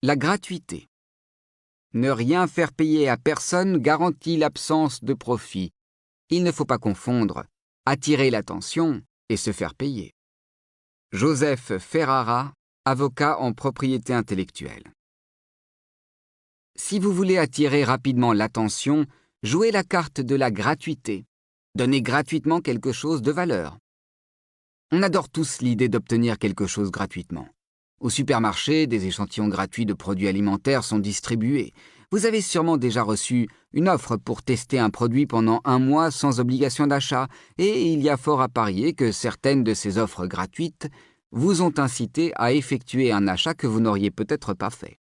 La gratuité. Ne rien faire payer à personne garantit l'absence de profit. Il ne faut pas confondre attirer l'attention et se faire payer. Joseph Ferrara, avocat en propriété intellectuelle. Si vous voulez attirer rapidement l'attention, jouez la carte de la gratuité. Donnez gratuitement quelque chose de valeur. On adore tous l'idée d'obtenir quelque chose gratuitement. Au supermarché, des échantillons gratuits de produits alimentaires sont distribués. Vous avez sûrement déjà reçu une offre pour tester un produit pendant 1 mois sans obligation d'achat, et il y a fort à parier que certaines de ces offres gratuites vous ont incité à effectuer un achat que vous n'auriez peut-être pas fait.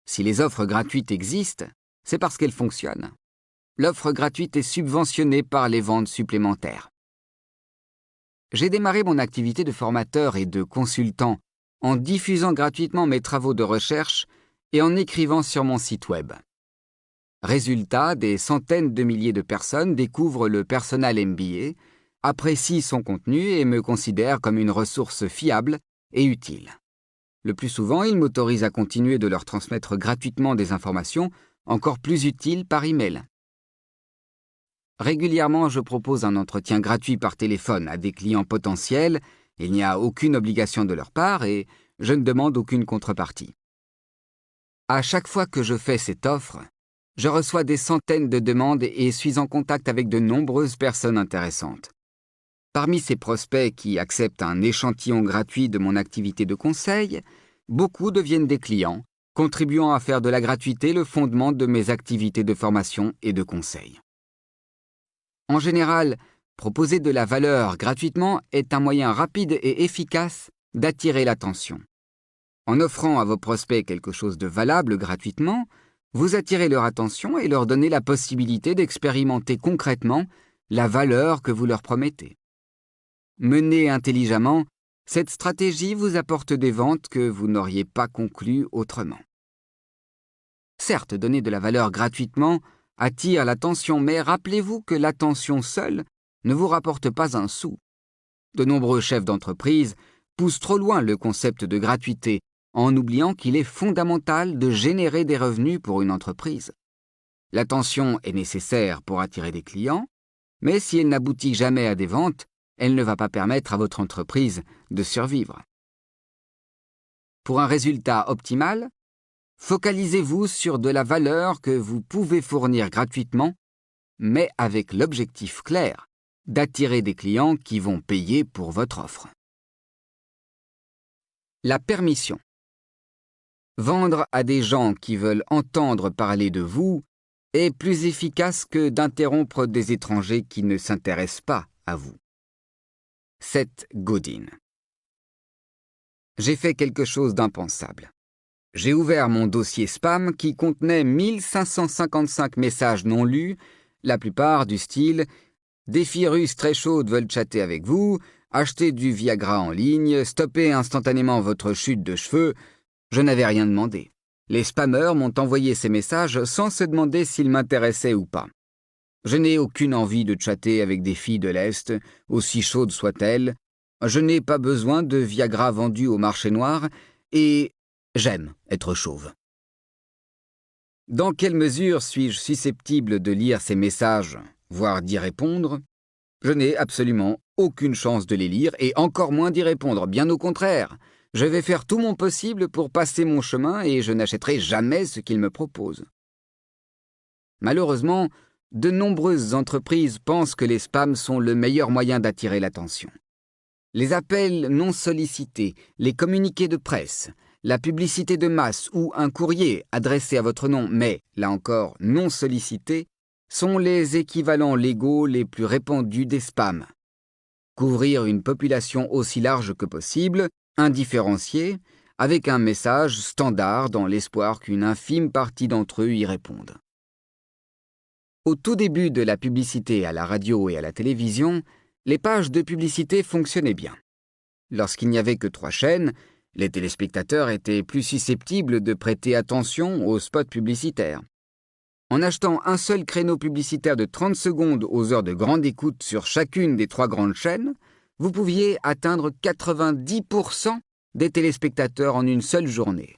Si les offres gratuites existent, c'est parce qu'elles fonctionnent. L'offre gratuite est subventionnée par les ventes supplémentaires. J'ai démarré mon activité de formateur et de consultant en diffusant gratuitement mes travaux de recherche et en écrivant sur mon site web. Résultat, des centaines de milliers de personnes découvrent le Personal MBA, apprécient son contenu et me considèrent comme une ressource fiable et utile. Le plus souvent, ils m'autorisent à continuer de leur transmettre gratuitement des informations encore plus utiles par email. Régulièrement, je propose un entretien gratuit par téléphone à des clients potentiels. Il n'y a aucune obligation de leur part et je ne demande aucune contrepartie. À chaque fois que je fais cette offre, je reçois des centaines de demandes et suis en contact avec de nombreuses personnes intéressantes. Parmi ces prospects qui acceptent un échantillon gratuit de mon activité de conseil, beaucoup deviennent des clients, contribuant à faire de la gratuité le fondement de mes activités de formation et de conseil. En général, proposer de la valeur gratuitement est un moyen rapide et efficace d'attirer l'attention. En offrant à vos prospects quelque chose de valable gratuitement, vous attirez leur attention et leur donnez la possibilité d'expérimenter concrètement la valeur que vous leur promettez. Menée intelligemment, cette stratégie vous apporte des ventes que vous n'auriez pas conclues autrement. Certes, donner de la valeur gratuitement attire l'attention, mais rappelez-vous que l'attention seule ne vous rapporte pas un sou. De nombreux chefs d'entreprise poussent trop loin le concept de gratuité en oubliant qu'il est fondamental de générer des revenus pour une entreprise. L'attention est nécessaire pour attirer des clients, mais si elle n'aboutit jamais à des ventes, elle ne va pas permettre à votre entreprise de survivre. Pour un résultat optimal, focalisez-vous sur de la valeur que vous pouvez fournir gratuitement, mais avec l'objectif clair d'attirer des clients qui vont payer pour votre offre. La permission. Vendre à des gens qui veulent entendre parler de vous est plus efficace que d'interrompre des étrangers qui ne s'intéressent pas à vous. Seth Godin. J'ai fait quelque chose d'impensable. J'ai ouvert mon dossier spam qui contenait 1555 messages non lus, la plupart du style « Des filles russes très chaudes veulent chatter avec vous »,« Achetez du Viagra en ligne »,« Stoppez instantanément votre chute de cheveux ». Je n'avais rien demandé. Les spammers m'ont envoyé ces messages sans se demander s'ils m'intéressaient ou pas. Je n'ai aucune envie de chatter avec des filles de l'Est, aussi chaudes soient-elles. Je n'ai pas besoin de Viagra vendu au marché noir et j'aime être chauve. Dans quelle mesure suis-je susceptible de lire ces messages, voire d'y répondre? Je n'ai absolument aucune chance de les lire et encore moins d'y répondre, bien au contraire. Je vais faire tout mon possible pour passer mon chemin et je n'achèterai jamais ce qu'ils me proposent. Malheureusement, de nombreuses entreprises pensent que les spams sont le meilleur moyen d'attirer l'attention. Les appels non sollicités, les communiqués de presse, la publicité de masse ou un courrier adressé à votre nom, mais, là encore, non sollicité, sont les équivalents légaux les plus répandus des spams. Couvrir une population aussi large que possible, indifférenciée, avec un message standard dans l'espoir qu'une infime partie d'entre eux y répondent. Au tout début de la publicité à la radio et à la télévision, les pages de publicité fonctionnaient bien. Lorsqu'il n'y avait que 3 chaînes, les téléspectateurs étaient plus susceptibles de prêter attention aux spots publicitaires. En achetant un seul créneau publicitaire de 30 secondes aux heures de grande écoute sur chacune des 3 grandes chaînes, vous pouviez atteindre 90% des téléspectateurs en une seule journée.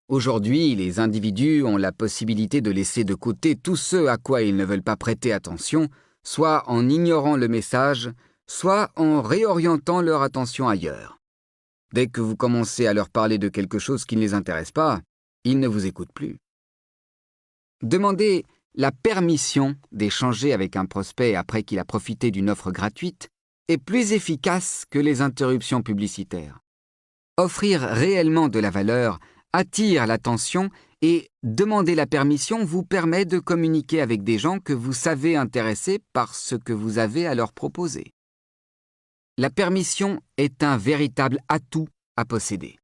Aujourd'hui, les individus ont la possibilité de laisser de côté tout ce à quoi ils ne veulent pas prêter attention, soit en ignorant le message, soit en réorientant leur attention ailleurs. Dès que vous commencez à leur parler de quelque chose qui ne les intéresse pas, ils ne vous écoutent plus. Demandez la permission d'échanger avec un prospect après qu'il a profité d'une offre gratuite est plus efficace que les interruptions publicitaires. Offrir réellement de la valeur attire l'attention et demander la permission vous permet de communiquer avec des gens que vous savez intéressés par ce que vous avez à leur proposer. La permission est un véritable atout à posséder.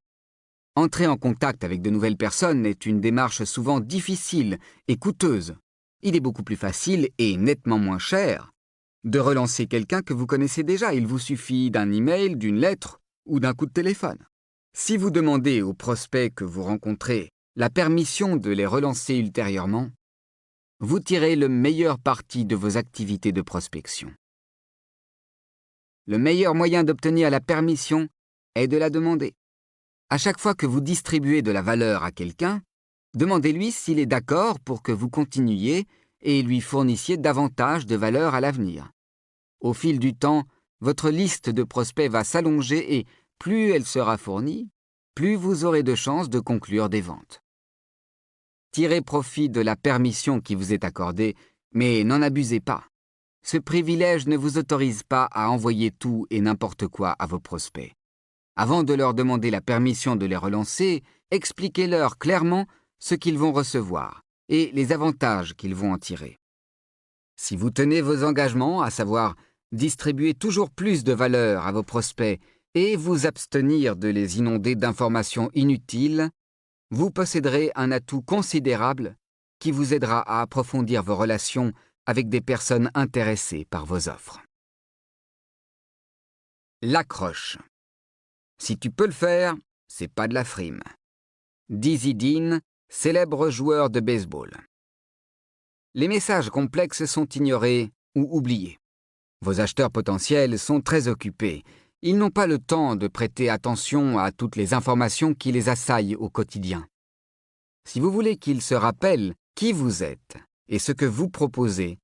Entrer en contact avec de nouvelles personnes est une démarche souvent difficile et coûteuse. Il est beaucoup plus facile et nettement moins cher de relancer quelqu'un que vous connaissez déjà. Il vous suffit d'un email, d'une lettre ou d'un coup de téléphone. Si vous demandez aux prospects que vous rencontrez la permission de les relancer ultérieurement, vous tirez le meilleur parti de vos activités de prospection. Le meilleur moyen d'obtenir la permission est de la demander. À chaque fois que vous distribuez de la valeur à quelqu'un, demandez-lui s'il est d'accord pour que vous continuiez et lui fournissiez davantage de valeur à l'avenir. Au fil du temps, votre liste de prospects va s'allonger et plus elle sera fournie, plus vous aurez de chances de conclure des ventes. Tirez profit de la permission qui vous est accordée, mais n'en abusez pas. Ce privilège ne vous autorise pas à envoyer tout et n'importe quoi à vos prospects. Avant de leur demander la permission de les relancer, expliquez-leur clairement ce qu'ils vont recevoir et les avantages qu'ils vont en tirer. Si vous tenez vos engagements, à savoir distribuer toujours plus de valeur à vos prospects et vous abstenir de les inonder d'informations inutiles, vous posséderez un atout considérable qui vous aidera à approfondir vos relations avec des personnes intéressées par vos offres. L'accroche. Si tu peux le faire, c'est pas de la frime. Dizzy Dean, célèbre joueur de baseball. Les messages complexes sont ignorés ou oubliés. Vos acheteurs potentiels sont très occupés. Ils n'ont pas le temps de prêter attention à toutes les informations qui les assaillent au quotidien. Si vous voulez qu'ils se rappellent qui vous êtes et ce que vous proposez,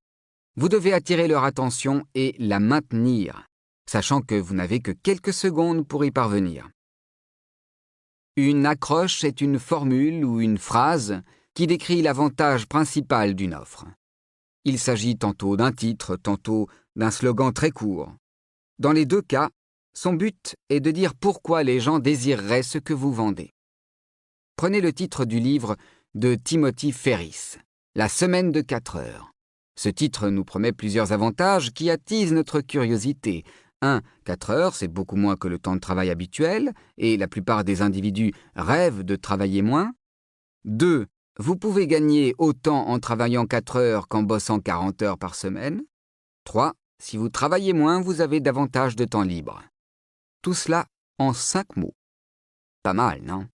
vous devez attirer leur attention et la maintenir, sachant que vous n'avez que quelques secondes pour y parvenir. Une accroche est une formule ou une phrase qui décrit l'avantage principal d'une offre. Il s'agit tantôt d'un titre, tantôt d'un slogan très court. Dans les deux cas, son but est de dire pourquoi les gens désireraient ce que vous vendez. Prenez le titre du livre de Timothy Ferriss, La semaine de 4 heures. Ce titre nous promet plusieurs avantages qui attisent notre curiosité. 1. 4 heures, c'est beaucoup moins que le temps de travail habituel, et la plupart des individus rêvent de travailler moins. 2. Vous pouvez gagner autant en travaillant 4 heures qu'en bossant 40 heures par semaine. 3. Si vous travaillez moins, vous avez davantage de temps libre. Tout cela en 5 mots. Pas mal, non?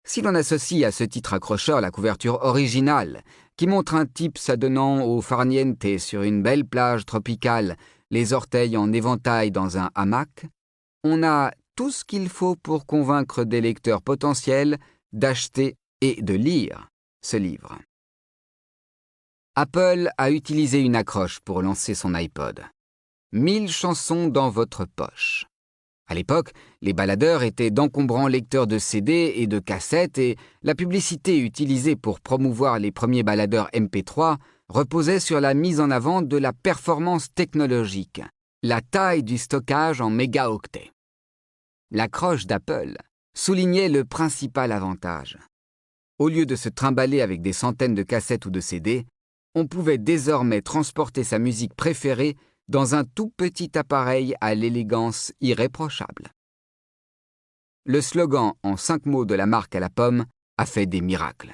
Si l'on associe à ce titre accrocheur la couverture originale, qui montre un type s'adonnant au farniente sur une belle plage tropicale, les orteils en éventail dans un hamac, on a tout ce qu'il faut pour convaincre des lecteurs potentiels d'acheter et de lire ce livre. Apple a utilisé une accroche pour lancer son iPod. 1000 chansons dans votre poche. À l'époque, les baladeurs étaient d'encombrants lecteurs de CD et de cassettes et la publicité utilisée pour promouvoir les premiers baladeurs MP3 reposait sur la mise en avant de la performance technologique, la taille du stockage en mégaoctets. L'accroche d'Apple soulignait le principal avantage. Au lieu de se trimballer avec des centaines de cassettes ou de CD, on pouvait désormais transporter sa musique préférée dans un tout petit appareil à l'élégance irréprochable. Le slogan en 5 mots de la marque à la pomme a fait des miracles.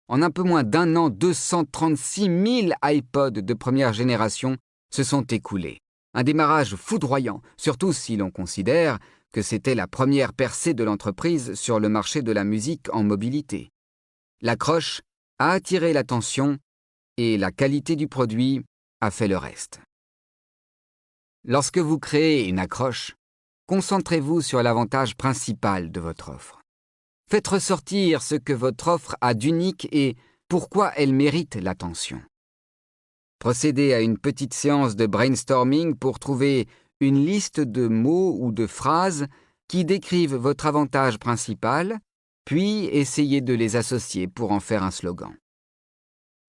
En un peu moins d'un an, 236 000 iPods de première génération se sont écoulés. Un démarrage foudroyant, surtout si l'on considère que c'était la première percée de l'entreprise sur le marché de la musique en mobilité. L'accroche a attiré l'attention et la qualité du produit a fait le reste. Lorsque vous créez une accroche, concentrez-vous sur l'avantage principal de votre offre. Faites ressortir ce que votre offre a d'unique et pourquoi elle mérite l'attention. Procédez à une petite séance de brainstorming pour trouver une liste de mots ou de phrases qui décrivent votre avantage principal, puis essayez de les associer pour en faire un slogan.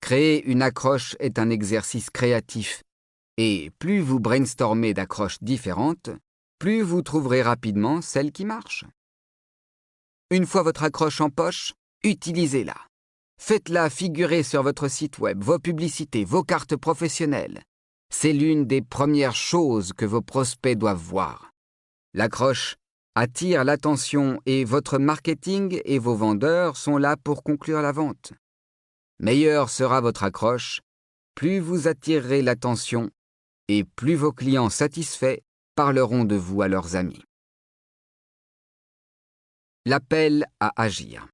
Créer une accroche est un exercice créatif, et plus vous brainstormez d'accroches différentes, plus vous trouverez rapidement celle qui marche. Une fois votre accroche en poche, utilisez-la. Faites-la figurer sur votre site web, vos publicités, vos cartes professionnelles. C'est l'une des premières choses que vos prospects doivent voir. L'accroche attire l'attention et votre marketing et vos vendeurs sont là pour conclure la vente. Meilleure sera votre accroche, plus vous attirerez l'attention et plus vos clients satisfaits parleront de vous à leurs amis. L'appel à agir.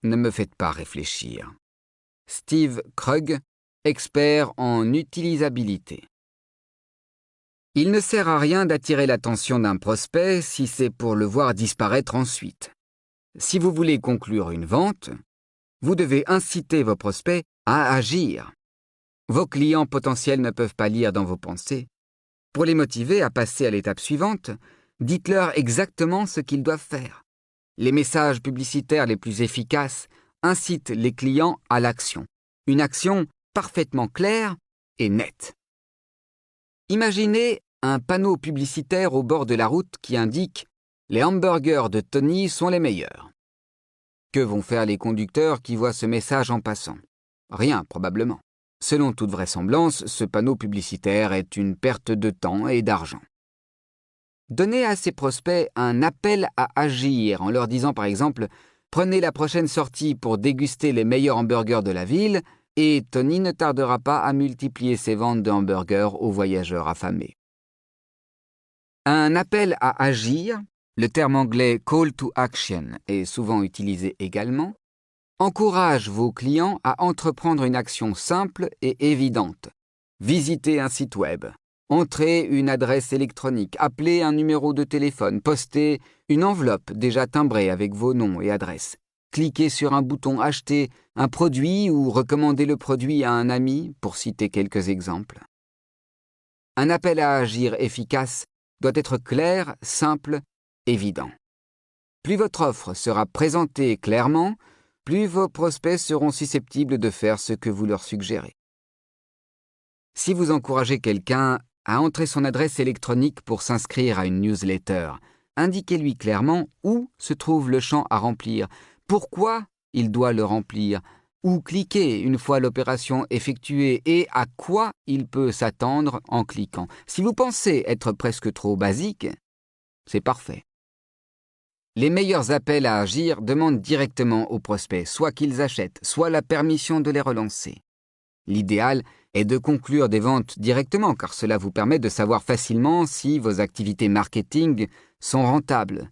Ne me faites pas réfléchir. Steve Krug, expert en utilisabilité. Il ne sert à rien d'attirer l'attention d'un prospect si c'est pour le voir disparaître ensuite. Si vous voulez conclure une vente, vous devez inciter vos prospects à agir. Vos clients potentiels ne peuvent pas lire dans vos pensées. Pour les motiver à passer à l'étape suivante, dites-leur exactement ce qu'ils doivent faire. Les messages publicitaires les plus efficaces incitent les clients à l'action. Une action parfaitement claire et nette. Imaginez un panneau publicitaire au bord de la route qui indique « Les hamburgers de Tony sont les meilleurs ». Que vont faire les conducteurs qui voient ce message en passant? Rien, probablement. Selon toute vraisemblance, ce panneau publicitaire est une perte de temps et d'argent. Donnez à ces prospects un appel à agir en leur disant par exemple « Prenez la prochaine sortie pour déguster les meilleurs hamburgers de la ville et Tony ne tardera pas à multiplier ses ventes de hamburgers aux voyageurs affamés. » Un appel à agir, le terme anglais « call to action » est souvent utilisé également, encourage vos clients à entreprendre une action simple et évidente. Visiter un site web. Entrez une adresse électronique, appelez un numéro de téléphone, postez une enveloppe déjà timbrée avec vos noms et adresses. Cliquez sur un bouton « Acheter un produit » ou « Recommander le produit à un ami » pour citer quelques exemples. Un appel à agir efficace doit être clair, simple, évident. Plus votre offre sera présentée clairement, plus vos prospects seront susceptibles de faire ce que vous leur suggérez. Si vous encouragez quelqu'un à entrer son adresse électronique pour s'inscrire à une newsletter, indiquez-lui clairement où se trouve le champ à remplir, pourquoi il doit le remplir, où cliquer une fois l'opération effectuée et à quoi il peut s'attendre en cliquant. Si vous pensez être presque trop basique, c'est parfait. Les meilleurs appels à agir demandent directement aux prospects, soit qu'ils achètent, soit la permission de les relancer. L'idéal est de conclure des ventes directement, car cela vous permet de savoir facilement si vos activités marketing sont rentables.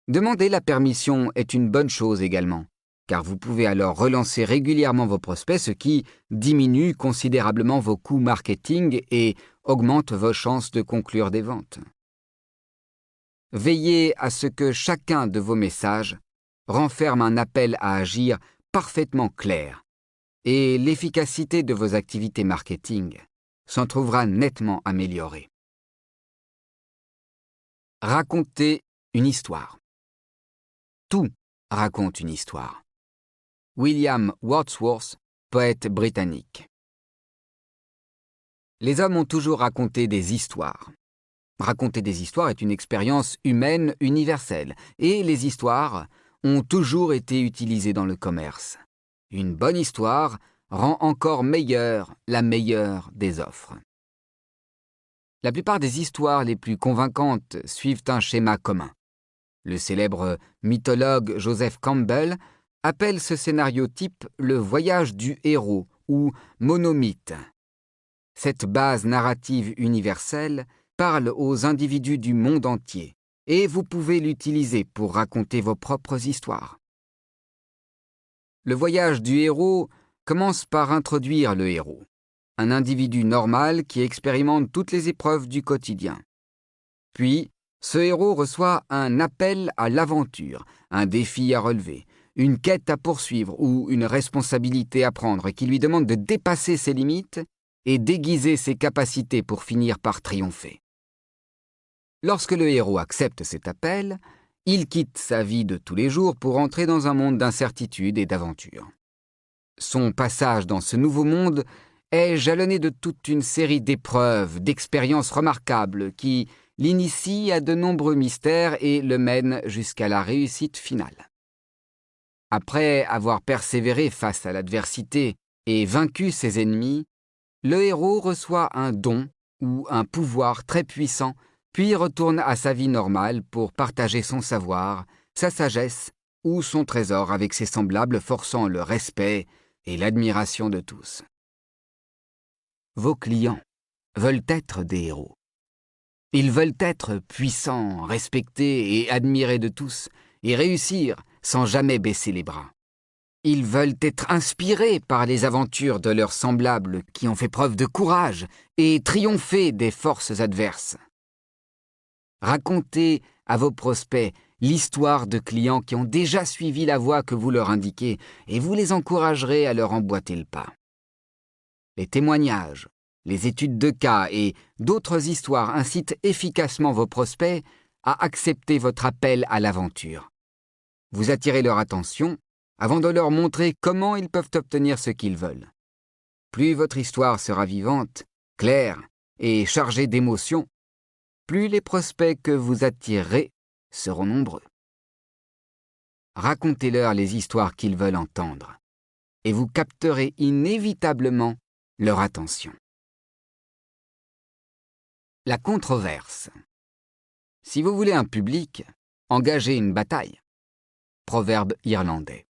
Demander la permission est une bonne chose également, car vous pouvez alors relancer régulièrement vos prospects, ce qui diminue considérablement vos coûts marketing et augmente vos chances de conclure des ventes. Veillez à ce que chacun de vos messages renferme un appel à agir parfaitement clair, et l'efficacité de vos activités marketing s'en trouvera nettement améliorée. Racontez une histoire. Tout raconte une histoire. William Wordsworth, poète britannique. Les hommes ont toujours raconté des histoires. Raconter des histoires est une expérience humaine universelle, et les histoires ont toujours été utilisées dans le commerce. Une bonne histoire rend encore meilleure la meilleure des offres. La plupart des histoires les plus convaincantes suivent un schéma commun. Le célèbre mythologue Joseph Campbell appelle ce scénario type le voyage du héros ou monomythe. Cette base narrative universelle parle aux individus du monde entier et vous pouvez l'utiliser pour raconter vos propres histoires. Le voyage du héros commence par introduire le héros, un individu normal qui expérimente toutes les épreuves du quotidien. Puis, Ce héros reçoit un appel à l'aventure, un défi à relever, une quête à poursuivre ou une responsabilité à prendre qui lui demande de dépasser ses limites et d'aiguiser ses capacités pour finir par triompher. Lorsque le héros accepte cet appel, il quitte sa vie de tous les jours pour entrer dans un monde d'incertitude et d'aventure. Son passage dans ce nouveau monde est jalonné de toute une série d'épreuves, d'expériences remarquables qui l'initient à de nombreux mystères et le mènent jusqu'à la réussite finale. Après avoir persévéré face à l'adversité et vaincu ses ennemis, le héros reçoit un don ou un pouvoir très puissant, puis retourne à sa vie normale pour partager son savoir, sa sagesse ou son trésor avec ses semblables, forçant le respect et l'admiration de tous. Vos clients veulent être des héros. Ils veulent être puissants, respectés et admirés de tous, et réussir sans jamais baisser les bras. Ils veulent être inspirés par les aventures de leurs semblables qui ont fait preuve de courage et triompher des forces adverses. Racontez à vos prospects l'histoire de clients qui ont déjà suivi la voie que vous leur indiquez et vous les encouragerez à leur emboîter le pas. Les témoignages, les études de cas et d'autres histoires incitent efficacement vos prospects à accepter votre appel à l'aventure. Vous attirez leur attention avant de leur montrer comment ils peuvent obtenir ce qu'ils veulent. Plus votre histoire sera vivante, claire et chargée d'émotions, plus les prospects que vous attirerez seront nombreux. Racontez-leur les histoires qu'ils veulent entendre, et vous capterez inévitablement leur attention. La controverse. Si vous voulez un public, engagez une bataille. Proverbe irlandais.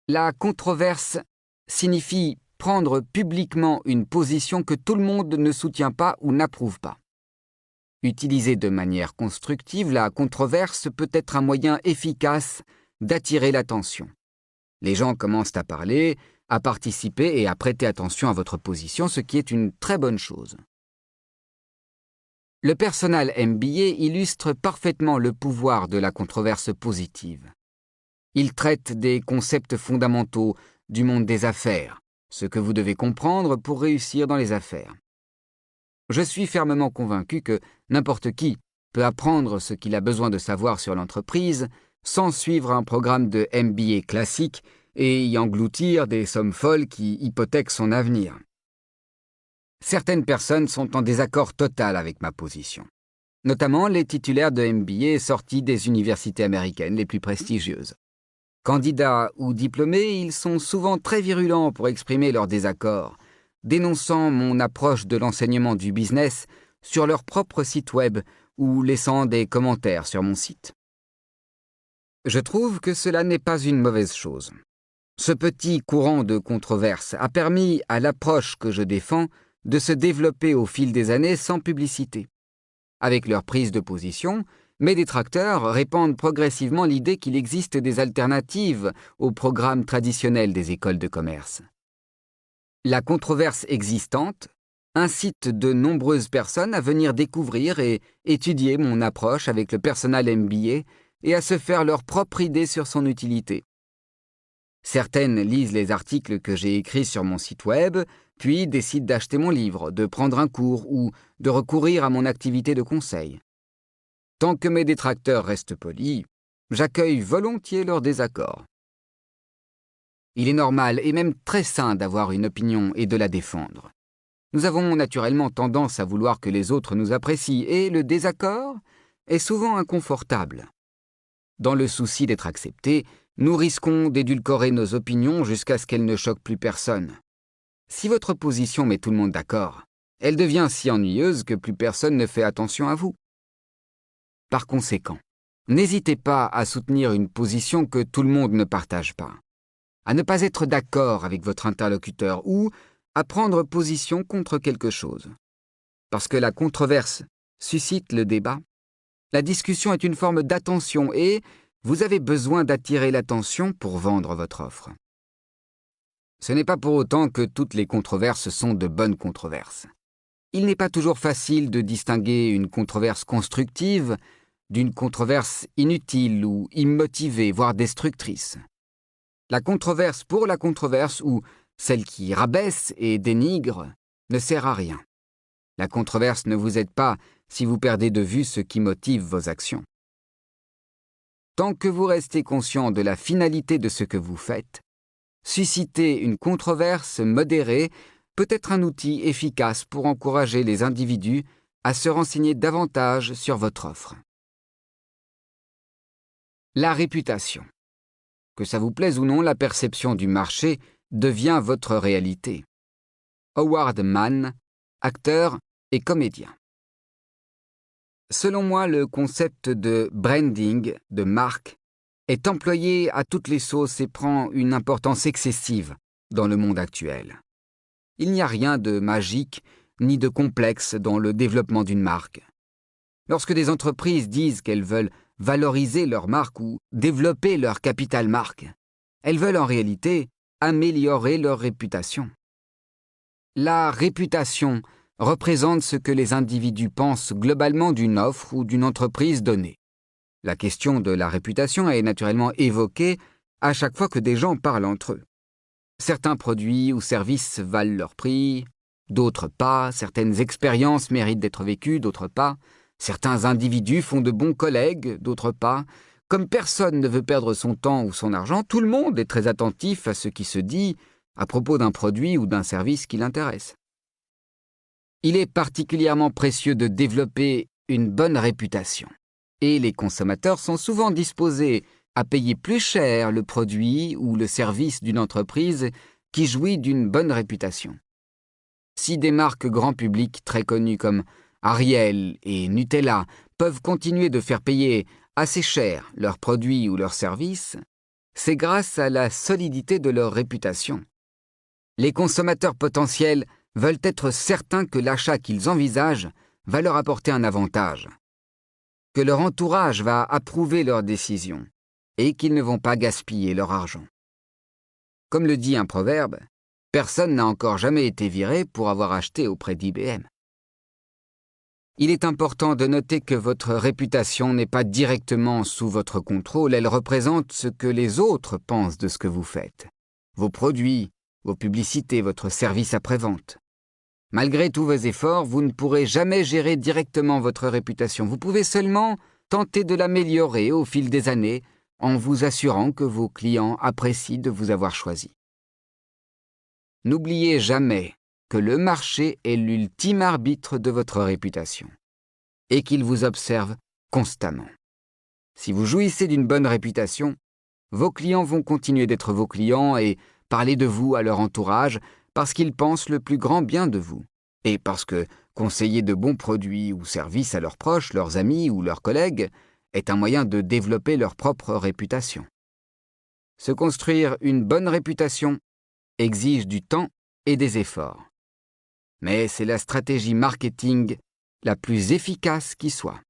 La controverse signifie prendre publiquement une position que tout le monde ne soutient pas ou n'approuve pas. Utilisée de manière constructive, la controverse peut être un moyen efficace d'attirer l'attention. Les gens commencent à parler, à participer et à prêter attention à votre position, ce qui est une très bonne chose. Le Personal MBA illustre parfaitement le pouvoir de la controverse positive. Il traite des concepts fondamentaux du monde des affaires, ce que vous devez comprendre pour réussir dans les affaires. Je suis fermement convaincu que n'importe qui peut apprendre ce qu'il a besoin de savoir sur l'entreprise sans suivre un programme de MBA classique et y engloutir des sommes folles qui hypothèquent son avenir. Certaines personnes sont en désaccord total avec ma position, notamment les titulaires de MBA sortis des universités américaines les plus prestigieuses. Candidats ou diplômés, ils sont souvent très virulents pour exprimer leur désaccord, dénonçant mon approche de l'enseignement du business sur leur propre site web ou laissant des commentaires sur mon site. Je trouve que cela n'est pas une mauvaise chose. Ce petit courant de controverse a permis à l'approche que je défends de se développer au fil des années sans publicité. Avec leur prise de position, mes détracteurs répandent progressivement l'idée qu'il existe des alternatives au programme traditionnel des écoles de commerce. La controverse existante incite de nombreuses personnes à venir découvrir et étudier mon approche avec le Personal MBA et à se faire leur propre idée sur son utilité. Certaines lisent les articles que j'ai écrits sur mon site web, puis décident d'acheter mon livre, de prendre un cours ou de recourir à mon activité de conseil. Tant que mes détracteurs restent polis, j'accueille volontiers leurs désaccords. Il est normal et même très sain d'avoir une opinion et de la défendre. Nous avons naturellement tendance à vouloir que les autres nous apprécient et le désaccord est souvent inconfortable. Dans le souci d'être acceptés, nous risquons d'édulcorer nos opinions jusqu'à ce qu'elles ne choquent plus personne. Si votre position met tout le monde d'accord, elle devient si ennuyeuse que plus personne ne fait attention à vous. Par conséquent, n'hésitez pas à soutenir une position que tout le monde ne partage pas, à ne pas être d'accord avec votre interlocuteur ou à prendre position contre quelque chose. Parce que la controverse suscite le débat, la discussion est une forme d'attention et vous avez besoin d'attirer l'attention pour vendre votre offre. Ce n'est pas pour autant que toutes les controverses sont de bonnes controverses. Il n'est pas toujours facile de distinguer une controverse constructive d'une controverse inutile ou immotivée, voire destructrice. La controverse pour la controverse ou celle qui rabaisse et dénigre ne sert à rien. La controverse ne vous aide pas si vous perdez de vue ce qui motive vos actions. Tant que vous restez conscient de la finalité de ce que vous faites, susciter une controverse modérée peut être un outil efficace pour encourager les individus à se renseigner davantage sur votre offre. La réputation. Que ça vous plaise ou non, la perception du marché devient votre réalité. Howard Mann, acteur et comédien. Selon moi, le concept de branding, de marque, est employé à toutes les sauces et prend une importance excessive dans le monde actuel. Il n'y a rien de magique ni de complexe dans le développement d'une marque. Lorsque des entreprises disent qu'elles veulent valoriser leur marque ou développer leur capital marque, elles veulent en réalité améliorer leur réputation. La réputation représente ce que les individus pensent globalement d'une offre ou d'une entreprise donnée. La question de la réputation est naturellement évoquée à chaque fois que des gens parlent entre eux. Certains produits ou services valent leur prix, d'autres pas, certaines expériences méritent d'être vécues, d'autres pas, certains individus font de bons collègues, d'autres pas. Comme personne ne veut perdre son temps ou son argent, tout le monde est très attentif à ce qui se dit à propos d'un produit ou d'un service qui l'intéresse. Il est particulièrement précieux de développer une bonne réputation. Et les consommateurs sont souvent disposés à payer plus cher le produit ou le service d'une entreprise qui jouit d'une bonne réputation. Si des marques grand public très connues comme Ariel et Nutella peuvent continuer de faire payer assez cher leurs produits ou leurs services, c'est grâce à la solidité de leur réputation. Les consommateurs potentiels veulent être certains que l'achat qu'ils envisagent va leur apporter un avantage, que leur entourage va approuver leurs décisions et qu'ils ne vont pas gaspiller leur argent. Comme le dit un proverbe, personne n'a encore jamais été viré pour avoir acheté auprès d'IBM. Il est important de noter que votre réputation n'est pas directement sous votre contrôle, elle représente ce que les autres pensent de ce que vous faites, vos produits, vos publicités, votre service après-vente. Malgré tous vos efforts, vous ne pourrez jamais gérer directement votre réputation. Vous pouvez seulement tenter de l'améliorer au fil des années en vous assurant que vos clients apprécient de vous avoir choisi. N'oubliez jamais que le marché est l'ultime arbitre de votre réputation et qu'il vous observe constamment. Si vous jouissez d'une bonne réputation, vos clients vont continuer d'être vos clients et parler de vous à leur entourage parce qu'ils pensent le plus grand bien de vous et parce que conseiller de bons produits ou services à leurs proches, leurs amis ou leurs collègues est un moyen de développer leur propre réputation. Se construire une bonne réputation exige du temps et des efforts. Mais c'est la stratégie marketing la plus efficace qui soit.